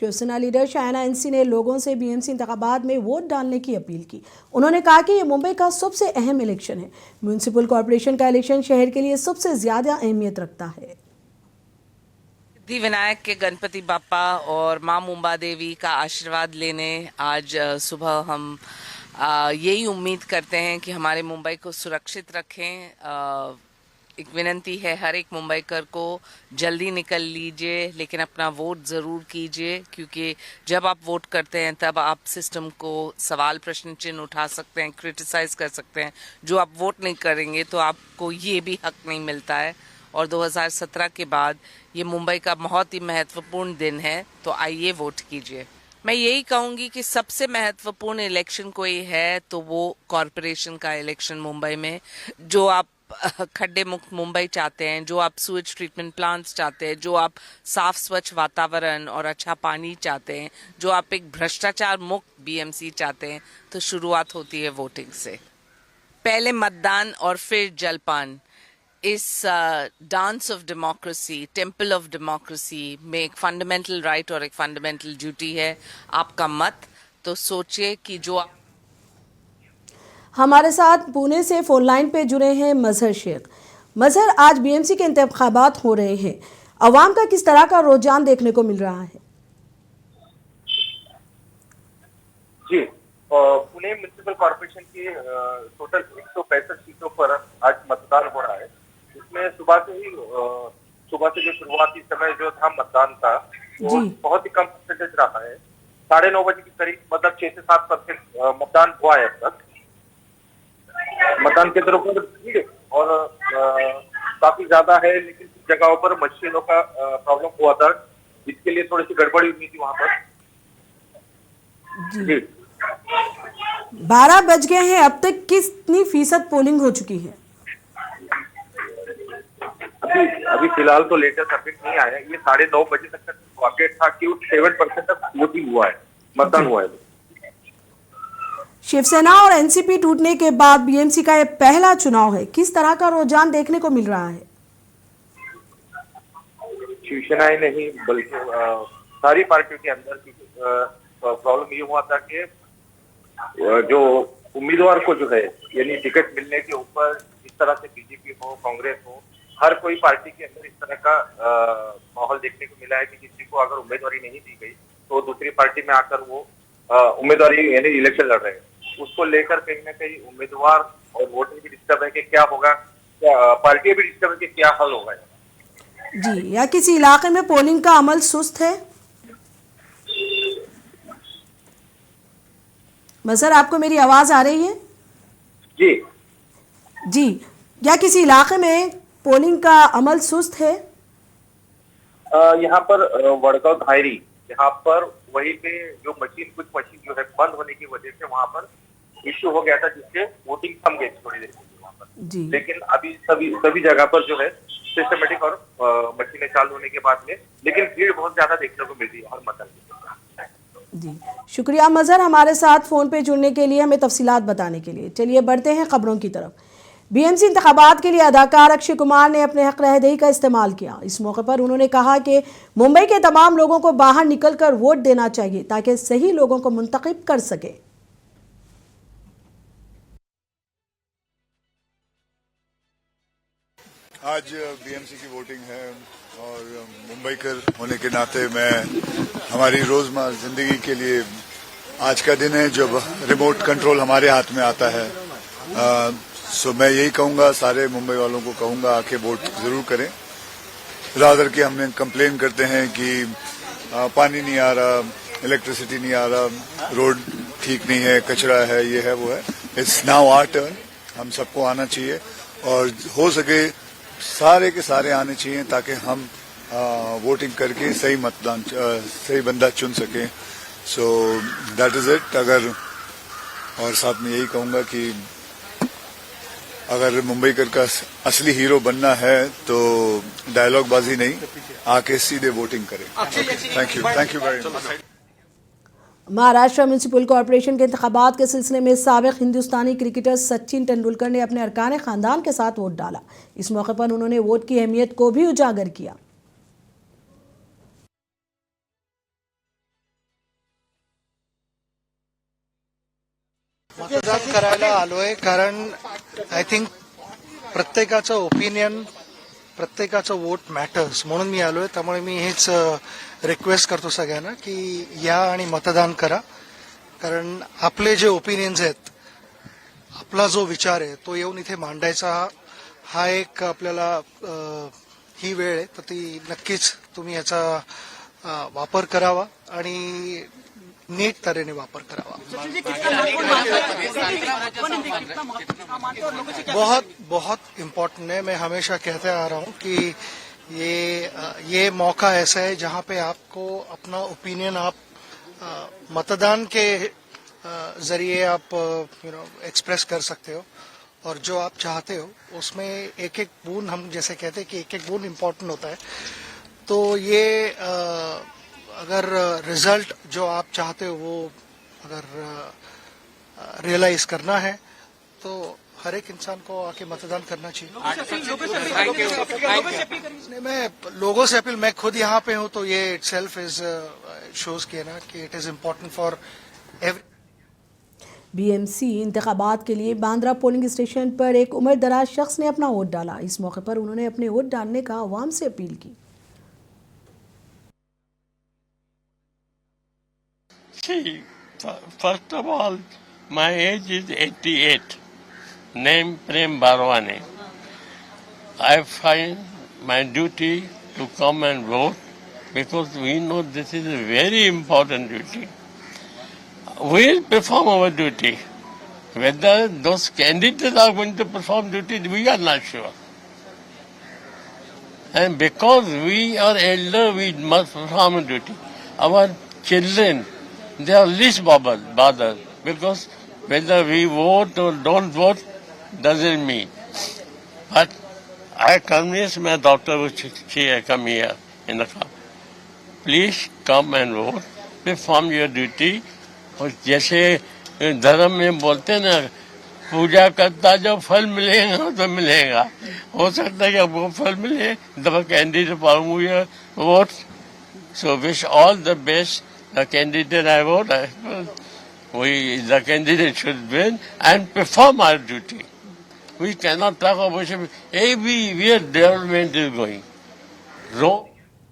Shiv Sena leader Shaina NC ने लोगों से बीएमसी इंतखाबात में वोट डालने की अपील की। उन्होंने कहा कि ये मुंबई का सबसे अहम इलेक्शन है। म्यूनिसिपल कॉरपोरेशन का इलेक्शन शहर के लिए सबसे ज्यादा अहमियत रखता है। सिद्धिविनायक के गणपति बाप्पा और मां मुंबा देवी का आशीर्वाद लेने आज सुबह हम यही उम्मीद करते हैं कि हमारे मुंबई को सुरक्षित रखें। एक विनती है हर एक मुंबईकर को, जल्दी निकल लीजिए लेकिन अपना वोट ज़रूर कीजिए, क्योंकि जब आप वोट करते हैं तब आप सिस्टम को सवाल प्रश्न चिन्ह उठा सकते हैं, क्रिटिसाइज़ कर सकते हैं। जो आप वोट नहीं करेंगे तो आपको ये भी हक नहीं मिलता है। और 2017 के बाद ये मुंबई का बहुत ही महत्वपूर्ण दिन है, तो आइए वोट कीजिए। मैं यही कहूँगी कि सबसे महत्वपूर्ण इलेक्शन कोई है तो वो कॉरपोरेशन का इलेक्शन मुंबई में। जो आप खड्डे मुक्त मुंबई चाहते हैं, जो आप सूएज ट्रीटमेंट प्लांट्स चाहते हैं, जो आप साफ स्वच्छ वातावरण और अच्छा पानी चाहते हैं, जो आप एक भ्रष्टाचार मुक्त बीएमसी चाहते हैं, तो शुरुआत होती है वोटिंग से। पहले मतदान और फिर जलपान। इस dance of democracy, temple of democracy में एक फंडामेंटल राइट और एक फंडामेंटल ड्यूटी है आपका मत। तो सोचिए कि जो हमारे साथ पुणे से फोन लाइन पे जुड़े हैं मजहर शेख। मजहर, आज बीएमसी के इंतखाबात हो रहे हैं, अवाम का किस तरह का रुझान देखने को मिल रहा है? जी, पुणे म्युनिसिपल कॉर्पोरेशन की टोटल 165 सीटों पर आज मतदान हो रहा है। इसमें सुबह से जो शुरुआती समय जो था मतदान का, वो बहुत ही कम परसेंटेज रहा है। 9:30 बजे के करीब, मतलब 6 से 7% मतदान हुआ है अब तक। मतदान केंद्रों पर भीड़ और काफी ज्यादा है, लेकिन कुछ जगहों पर मशीनों का प्रॉब्लम हुआ था, जिसके लिए थोड़ी सी गड़बड़ी हुई थी वहां पर। जी, 12 बज गए हैं, अब तक कितनी फीसद पोलिंग हो चुकी है? अभी फिलहाल तो लेटेस्ट अपडेट नहीं आया। ये 9:30 बजे तक का अपडेट था कि 7% तक वोटिंग हुआ है, मतदान हुआ है। शिवसेना और एनसीपी टूटने के बाद बीएमसी का यह पहला चुनाव है, किस तरह का रुझान देखने को मिल रहा है? शिवसेना ही नहीं बल्कि सारी पार्टियों के अंदर की प्रॉब्लम ये हुआ था कि जो उम्मीदवार को जो है, यानी टिकट मिलने के ऊपर, इस तरह से बीजेपी हो, कांग्रेस हो, हर कोई पार्टी के अंदर इस तरह का माहौल देखने को मिला है कि किसी को अगर उम्मीदवारी नहीं दी गई तो दूसरी पार्टी में आकर वो उम्मीदवारी यानी इलेक्शन लड़ रहे हैं। उसको लेकर कहीं ना कहीं उम्मीदवार और वोटर भी डिस्टर्ब है कि क्या होगा, पार्टी भी डिस्टर्ब है कि क्या हल होगा। जी, या किसी इलाके में पोलिंग का अमल सुस्त है? मजहर, आपको मेरी आवाज आ रही है? जी जी, या किसी इलाके में पोलिंग का अमल सुस्त है? यहाँ पर वड़गांव धायरी, यहाँ पर वहीं पे जो कुछ मशीन जो है बंद होने की वजह से वहां पर इश्यू हो गया था, जिससे वोटिंग थम गई थोड़ी देर के लिए वहां पर। जी, लेकिन अभी सभी जगह पर जो है सिस्टमेटिक और मशीनें चालू होने के बाद में, लेकिन भीड़ बहुत ज्यादा देखने को मिल रही है और मतदान की। जी, शुक्रिया मजहर, हमारे साथ फोन पे जुड़ने के लिए, हमें तफसीलात बताने के लिए। चलिए बढ़ते हैं खबरों की तरफ। बीएमसी इंतखाबात के लिए अदाकार अक्षय कुमार ने अपने हक रहदही का इस्तेमाल किया। इस मौके पर उन्होंने कहा कि मुंबई के तमाम लोगों को बाहर निकलकर वोट देना चाहिए ताकि सही लोगों को मुंतखब कर सके। आज बीएमसी की वोटिंग है और मुंबईकर होने के नाते मैं हमारी रोजमर्रा जिंदगी के लिए आज का दिन है जब रिमोट कंट्रोल हमारे हाथ में आता है। सो मैं यही कहूंगा, सारे मुंबई वालों को कहूंगा, आके वोट जरूर करें। रादर के हमने कंप्लेन करते हैं कि पानी नहीं आ रहा, इलेक्ट्रिसिटी नहीं आ रहा, रोड ठीक नहीं है, कचरा है, ये है, वो है। इट्स नाउ आवर टर्न, हम सबको आना चाहिए और हो सके सारे के सारे आने चाहिए ताकि हम वोटिंग करके सही मतदान सही बंदा चुन सकें। So that is it. और साथ में यही कहूंगा कि अगर मुंबईकर का असली हीरो बनना है तो डायलॉग बाजी नहीं, आके सीधे वोटिंग करें। Thank you very much. Maharashtra municipal corporation के इंतखाबात के सिलसिले में साबिक हिंदुस्तानी क्रिकेटर सचिन तेंदुलकर ने अपने अरकान खानदान के साथ वोट डाला। इस मौके पर उन्होंने वोट की अहमियत को भी उजागर किया। मतदान करायला आलोय कारण आय थिंक प्रत्येकाचं ओपिनियन, प्रत्येकाचं वोट मॅटर्स म्हणून मी आलोय. त्यामुळे मी हेच रिक्वेस्ट करतो सगळ्यांना की या आणि मतदान करा. कारण आपले जे ओपिनियन्स आहेत, आपला जो विचार आहे तो येऊन इथे मांडायचा हा एक आपल्याला ही वेळ आहे. तर ती नक्कीच तुम्ही याचा वापर करावा आणि नीट तऱ्हेने वापर करावा. बहुत इम्पोर्टेंट है. मैं हमेशा कहते आ रहा हूँ कि ये मौका ऐसा है जहाँ पे आपको अपना ओपिनियन आप मतदान के जरिए आप एक्सप्रेस कर सकते हो. और जो आप चाहते हो उसमें एक एक बूंद, हम जैसे कहते हैं कि एक एक बूंद इम्पोर्टेंट होता है. तो ये अगर रिजल्ट जो आप चाहते हो वो अगर रियलाइज करना है तो हर एक इंसान को आके मतदान करना चाहिए. मैं लोगों से अपील, मैं खुद यहाँ पे हूँ तो ये इटसेल्फ इज शोज किया ना कि it is important for every. BMC इंतखाबात के लिए बांद्रा पोलिंग स्टेशन पर एक उम्र दराज शख्स ने अपना वोट डाला. इस मौके पर उन्होंने अपने वोट डालने का आवाम से अपील की. See, first of all, my age is 88. Name Prem Barwane. I find my duty to come and vote because we know this is a very important duty. We'll perform our duty. Whether those candidates are going to perform duty, we are not sure. And because we are elder, we must perform a duty. Our children, they are least bothered because whether we vote or don't vote doesn't mean. But I convinced my daughter, she come here in the car. Please come and vote, perform your duty. और जैसे धर्म में बोलते ना, पूजा करता जो फल मिलेगा तो मिलेगा. हो सकता है कि वो फल मिले the candidate for vote. So wish all the best. The candidate I vote, the candidate should win and perform our duty. We cannot talk about where development is going.